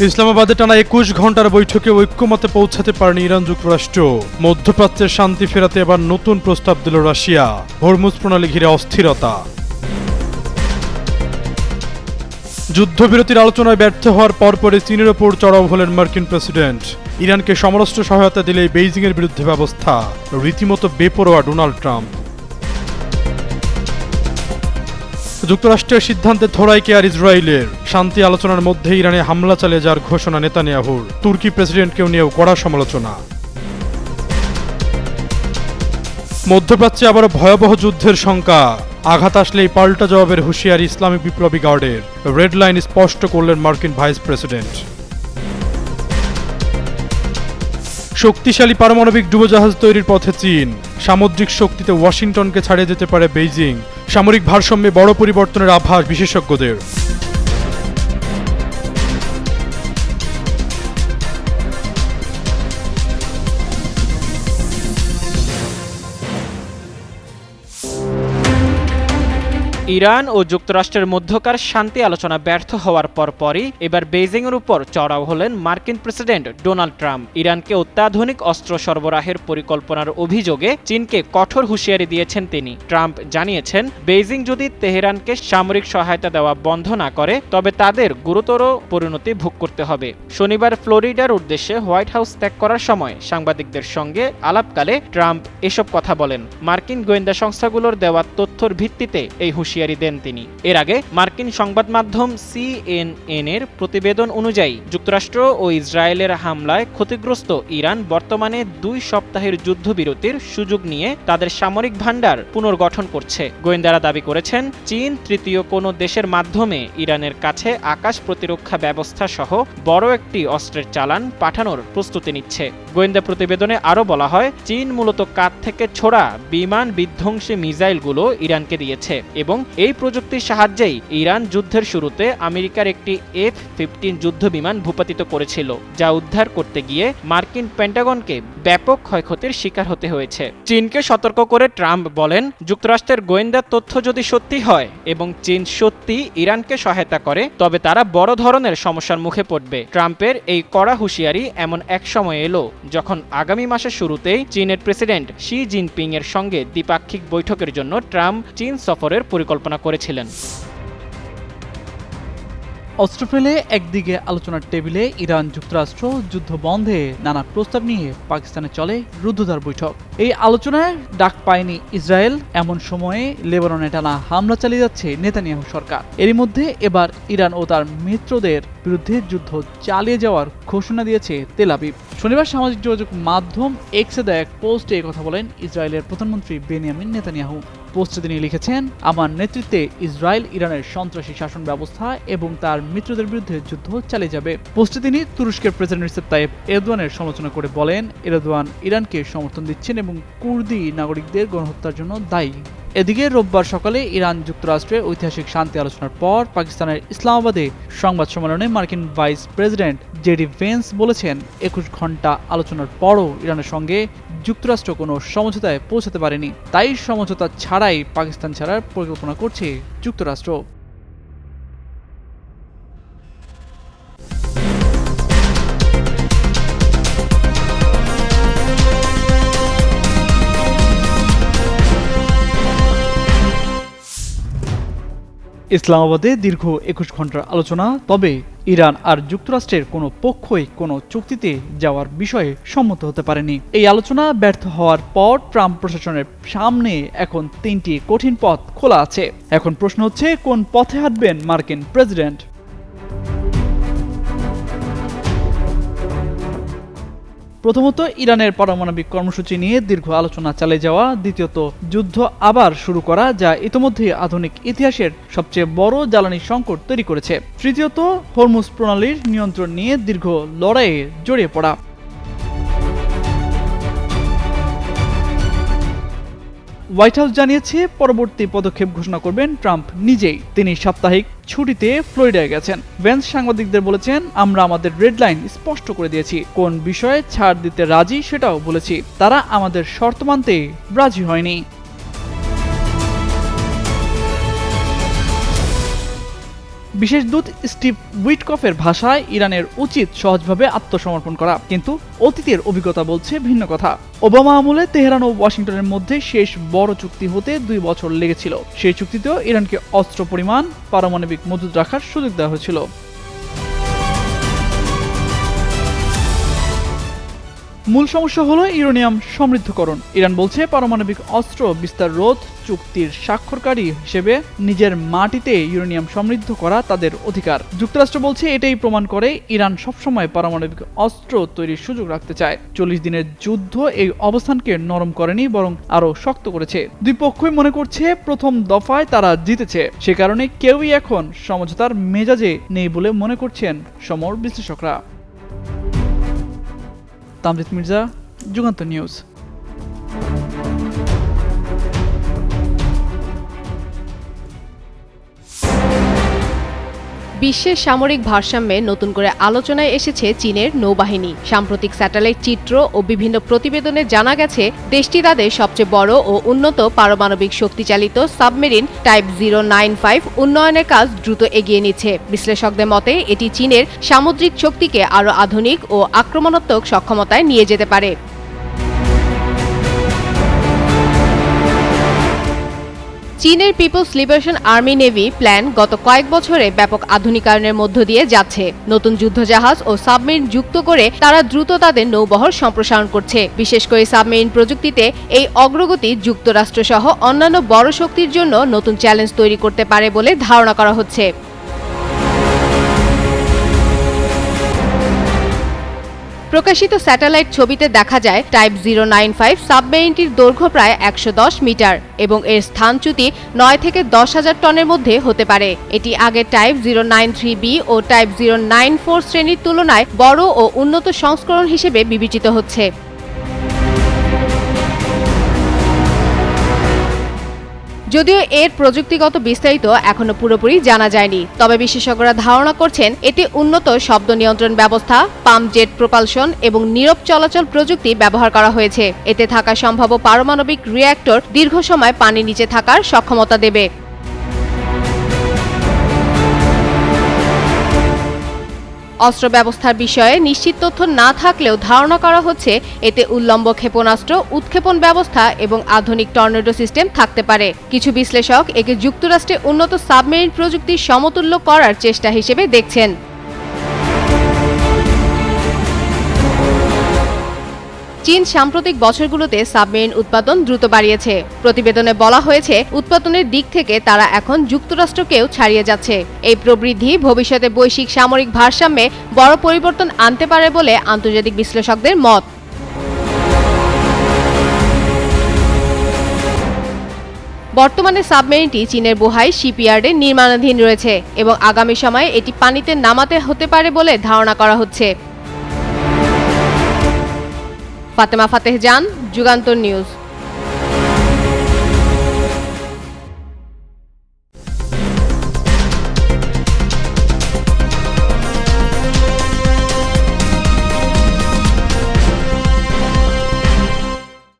ইসলামাবাদে টানা ২১ ঘন্টার বৈঠকে ঐক্যমতে পৌঁছাতে পারেনি ইরান যুক্তরাষ্ট্র। মধ্যপ্রাচ্যের শান্তি ফেরাতে এবার নতুন প্রস্তাব দিল রাশিয়া। হরমুজ প্রণালী ঘিরে অস্থিরতা। যুদ্ধবিরতির আলোচনায় ব্যর্থ হওয়ার পরপরই চীনের ওপর চড়াও হলেন মার্কিন প্রেসিডেন্ট। ইরানকে সমরাস্ত্র সহায়তা দিলেই বেইজিংয়ের বিরুদ্ধে ব্যবস্থা। রীতিমতো বেপরোয়া ডোনাল্ড ট্রাম্প। যুক্তরাষ্ট্রের সিদ্ধান্তে থোড়াই কেয়ার ইসরায়েলের। শান্তি আলোচনার মধ্যে ইরানে হামলা চালিয়ে যাওয়ার ঘোষণা নেতানিয়াহুর। তুর্কি প্রেসিডেন্টকেও নিয়েও কড়া সমালোচনা। মধ্যপ্রাচ্যে আবারও ভয়াবহ যুদ্ধের শঙ্কা। আঘাত আসলেই পাল্টা জবাবের হুঁশিয়ারি ইসলামিক বিপ্লবী গার্ডের। রেড লাইন স্পষ্ট করলেন মার্কিন ভাইস প্রেসিডেন্ট। শক্তিশালী পারমাণবিক ডুবোজাহাজ তৈরির পথে চীন। সামুদ্রিক শক্তিতে ওয়াশিংটনকে ছাড়িয়ে যেতে পারে বেইজিং। সামরিক ভারসাম্যে বড় পরিবর্তনের আভাস বিশেষজ্ঞদের। ইরান ও যুক্তরাষ্ট্রের মধ্যকার শান্তি আলোচনা ব্যর্থ হওয়ার পরপরই এবার বেইজিংয়ের উপর চড়াও হলেন মার্কিন প্রেসিডেন্ট ডোনাল্ড ট্রাম্প। ইরানকে অত্যাধুনিক অস্ত্র সরবরাহের পরিকল্পনার অভিযোগে চীনকে কঠোর হুঁশিয়ারি দিয়েছেন তিনি। ট্রাম্প জানিয়েছেন, বেইজিং যদি তেহরানকে সামরিক সহায়তা দেওয়া বন্ধ না করে তবে তাদের গুরুতর পরিণতি ভোগ করতে হবে। শনিবার ফ্লোরিডার উদ্দেশ্যে হোয়াইট হাউস ত্যাগ করার সময় সাংবাদিকদের সঙ্গে আলাপকালে ট্রাম্প এসব কথা বলেন। মার্কিন গোয়েন্দা সংস্থাগুলোর দেওয়া তথ্যের ভিত্তিতে এই হুঁশিয়ারি দেন তিনি। এর আগে মার্কিন সংবাদ মাধ্যম CNN এর প্রতিবেদন অনুযায়ী যুক্তরাষ্ট্র ও ইসরায়েলের হামলায় ক্ষতিগ্রস্ত ইরান বর্তমানে ২ সপ্তাহের যুদ্ধবিরতির সুযোগ নিয়ে তাদের সামরিক ভান্ডার পুনর্গঠন করছে। গোয়েন্দারা দাবি করেছেন, চীন তৃতীয় কোনো দেশের মাধ্যমে ইরানের কাছে আকাশ প্রতিরক্ষা ব্যবস্থা সহ বড় একটি অস্ত্রের চালান পাঠানোর প্রস্তুতি নিচ্ছে। গোয়েন্দা প্রতিবেদনে আরও বলা হয়, চীন মূলত কাঁধ থেকে ছোড়া বিমান বিধ্বংসী মিসাইলগুলো ইরানকে দিয়েছে এবং এই প্রযুক্তির সাহায্যেই ইরান যুদ্ধের শুরুতে আমেরিকার একটি F-15 যুদ্ধ বিমান ভূপাতিত করেছিল, যা উদ্ধার করতে গিয়ে মার্কিন পেন্টাগনকে ব্যাপক ক্ষয়ক্ষতির শিকার হতে হয়েছে। চীনকে সতর্ক করে ট্রাম্প বলেন, যুক্তরাষ্ট্রের গোয়েন্দা তথ্য যদি সত্যি হয় এবং চীন সত্যি ইরানকে সহায়তা করে তবে তারা বড় ধরনের সমস্যার মুখে পড়বে। ট্রাম্পের এই কড়া হুঁশিয়ারি এমন এক সময় এলো যখন আগামী মাসের শুরুতেই চীনের প্রেসিডেন্ট শি জিনপিং এর সঙ্গে দ্বিপাক্ষিক বৈঠকের জন্য ট্রাম্প চীন সফরের পরিকল্পনা করেছিলেন। অস্ত্র ফেলে একদিকে আলোচনার টেবিলে ইরান যুক্তরাষ্ট্র যুদ্ধ বন্ধে নানা প্রস্তাব নিয়ে পাকিস্তানে চলে রুদ্ধদ্বার বৈঠক। এই আলোচনায় ডাক পায়নি ইসরায়েল। এমন সময়ে লেবাননে টানা হামলা চালিয়ে যাচ্ছে নেতানিয়াহু সরকার। এরই মধ্যে এবার ইরান ও তার মিত্রদের বিরুদ্ধে যুদ্ধ চালিয়ে যাওয়ার ঘোষণা দিয়েছে তেল আবিব। শনিবার সামাজিক যোগাযোগ মাধ্যম এক্সে দেয়া এক পোস্টে কথা বলেন ইসরায়েলের প্রধানমন্ত্রী বেনিয়ামিন নেতানিয়াহু। পোস্টে তিনি লিখেছেন, আমার নেতৃত্বে ইসরায়েল ইরানের সন্ত্রাসী শাসন ব্যবস্থা এবং তার মিত্রদের বিরুদ্ধে যুদ্ধ চালিয়ে যাবে। পোস্টে তিনি তুরস্কের প্রেসিডেন্ট রিসেপ তাইয়েপ এরদোয়ানের সমালোচনা করে বলেন, এরদোয়ান ইরানকে সমর্থন দিচ্ছেন এবং কুর্দি নাগরিকদের গণহত্যার জন্য দায়ী। এদিকে রোববার সকালে ইরান যুক্তরাষ্ট্রের ঐতিহাসিক শান্তি আলোচনার পর পাকিস্তানের ইসলামাবাদে সংবাদ সম্মেলনে মার্কিন ভাইস প্রেসিডেন্ট জেডি ভেন্স বলেছেন, ২১ ঘন্টা আলোচনার পরও ইরানের সঙ্গে যুক্তরাষ্ট্র কোনো সমঝোতায় পৌঁছাতে পারেনি। তাই সমঝোতা ছাড়াই পাকিস্তান ছাড়ার পরিকল্পনা করছে যুক্তরাষ্ট্র। ইসলামাবাদে দীর্ঘ ২১ ঘন্টার আলোচনা, তবে ইরান আর যুক্তরাষ্ট্রের কোনো পক্ষই কোনো চুক্তিতে যাওয়ার বিষয়ে সম্মত হতে পারেনি। এই আলোচনা ব্যর্থ হওয়ার পর ট্রাম্প প্রশাসনের সামনে এখন ৩টি কঠিন পথ খোলা আছে। এখন প্রশ্ন হচ্ছে, কোন পথে হাঁটবেন মার্কিন প্রেসিডেন্ট? প্রথমত, ইরানের পারমাণবিক কর্মসূচি নিয়ে দীর্ঘ আলোচনা চালিয়ে যাওয়া। দ্বিতীয়ত, যুদ্ধ আবার শুরু করা, যা ইতোমধ্যে আধুনিক ইতিহাসের সবচেয়ে বড় জ্বালানি সংকট তৈরি করেছে। তৃতীয়ত, হরমুজ প্রণালীর নিয়ন্ত্রণ নিয়ে দীর্ঘ লড়াইয়ে জড়িয়ে পড়া। হোয়াইট হাউস জানিয়েছে, পরবর্তী পদক্ষেপ ঘোষণা করবেন ট্রাম্প নিজেই। তিনি সাপ্তাহিক ছুটিতে ফ্লোরিডায় গেছেন। ভেন্স সাংবাদিকদের বলেছেন, আমরা আমাদের রেড লাইন স্পষ্ট করে দিয়েছি, কোন বিষয়ে ছাড় দিতে রাজি সেটাও বলেছি। তারা আমাদের শর্ত মানতে রাজি হয়নি। বিশেষ দূত স্টিভ উইটকফের ভাষায় ইরানের উচিত সহজভাবে আত্মসমর্পণ করা, কিন্তু অতীতের অভিজ্ঞতা বলছে ভিন্ন কথা। ওবামা আমলে তেহরান ও ওয়াশিংটনের মধ্যে শেষ বড় চুক্তি হতে 2 বছর লেগেছিল। সেই চুক্তিতেও ইরানকে অস্ত্র পরিমাণ পারমাণবিক মজুদ রাখার সুযোগ দেওয়া হয়েছিল। মূল সমস্যা হলো ইউরেনিয়াম সমৃদ্ধকরণ। ইরান বলছে পারমাণবিক অস্ত্র বিস্তার রোধ চুক্তির স্বাক্ষরকারী হিসেবে নিজের মাটিতে ইউরেনিয়াম সমৃদ্ধ করা তাদের অধিকার। যুক্তরাষ্ট্র বলছে এটাই প্রমাণ করে ইরান সবসময় পারমাণবিক অস্ত্র তৈরির সুযোগ রাখতে চায়। 40 দিনের যুদ্ধ এই অবস্থানকে নরম করেনি, বরং আরো শক্ত করেছে। দুই পক্ষই মনে করছে প্রথম দফায় তারা জিতেছে, সে কারণে কেউই এখন সমঝোতার মেজাজে নেই বলে মনে করছেন সমর বিশ্লেষকরা। তামজিদ মির্জা, যুগান্তর নিউজ। বিশ্বের সামরিক ভারসাম্যে নতুন করে আলোচনায় এসেছে চীনের নৌবাহিনী। সাম্প্রতিক স্যাটেলাইট চিত্র ও বিভিন্ন প্রতিবেদনে জানা গেছে দেশটি তাদের সবচেয়ে বড় ও উন্নত পারমাণবিক শক্তিচালিত সাবমেরিন টাইপ 095 উন্নয়নের কাজ দ্রুত এগিয়ে নিচ্ছে। বিশ্লেষকদের মতে এটি চীনের সামুদ্রিক শক্তিকে আরও আধুনিক ও আক্রমণাত্মক সক্ষমতায় নিয়ে যেতে পারে। চীনের People's Liberation Army Navy plan গত কয়েক বছরে ব্যাপক আধুনিকায়নের মধ্য দিয়ে যাচ্ছে। নতুন যুদ্ধজাহাজ ও সাবমেরিন যুক্ত করে তারা দ্রুত তাদের নৌবহর সম্প্রসারণ করছে। বিশেষ করে সাবমেরিন প্রযুক্তিতে এই অগ্রগতি যুক্তরাষ্ট্র সহ অন্যান্য বড় শক্তির জন্য নতুন চ্যালেঞ্জ তৈরি করতে পারে বলে ধারণা করা হচ্ছে। প্রকাশিত স্যাটেলাইট ছবিতে দেখা যায় টাইপ 095 সাবমেরিনটির দৈর্ঘ্য প্রায় 110 মিটার এবং এর স্থানচ্যুতি 9 থেকে 10,000 টনের মধ্যে হতে পারে। এটি আগের টাইপ 093B ও টাইপ 094 শ্রেণীর তুলনায় বড় ও উন্নত সংস্করণ হিসেবে বিবেচিত হচ্ছে। যদিও এর প্রযুক্তিগত বিস্তারিত এখনো পুরোপুরি জানা যায়নি, তবে বিশেষজ্ঞরা ধারণা করছেন এতে উন্নত শব্দ নিয়ন্ত্রণ ব্যবস্থা, পাম্প জেট প্রপালশন এবং নীরব চলাচল প্রযুক্তি ব্যবহার করা হয়েছে। এতে থাকা সম্ভাব্য পারমাণবিক রিঅ্যাক্টর দীর্ঘ সময় পানির নিচে থাকার সক্ষমতা দেবে। অস্ত্র ব্যবস্থার বিষয়ে নিশ্চিত তথ্য না থাকলেও ধারণা করা হচ্ছে এতে উল্লম্ব ক্ষেপণাস্ত্র, উৎক্ষেপণ ব্যবস্থা এবং আধুনিক টর্নেডো সিস্টেম থাকতে পারে। কিছু বিশ্লেষক একে যুক্তরাষ্ট্রের উন্নত সাবমেরিন প্রযুক্তির সমতুল্য করার চেষ্টা হিসেবে দেখছেন। চীন সাম্প্রতিক বছরগুলোতে সাবমেরিন উৎপাদন দ্রুত বাড়িয়েছে। প্রতিবেদনে বলা হয়েছে উৎপাদনের দিক থেকে তারা এখন যুক্তরাষ্ট্রকেও ছাড়িয়ে যাচ্ছে। এই প্রবৃদ্ধি ভবিষ্যতে বৈশ্বিক সামরিক ভারসাম্যে বড় পরিবর্তন আনতে পারে বলে আন্তর্জাতিক বিশ্লেষকদের মত। বর্তমানে সাবমেরিনটি চীনের বোহাই শিপইয়ার্ডে নির্মাণাধীন রয়েছে এবং আগামী সময়ে এটি পানিতে নামাতে হতে পারে বলে ধারণা করা হচ্ছে। ফাতেমা ফাতেহ জান, যুগান্তর নিউজ।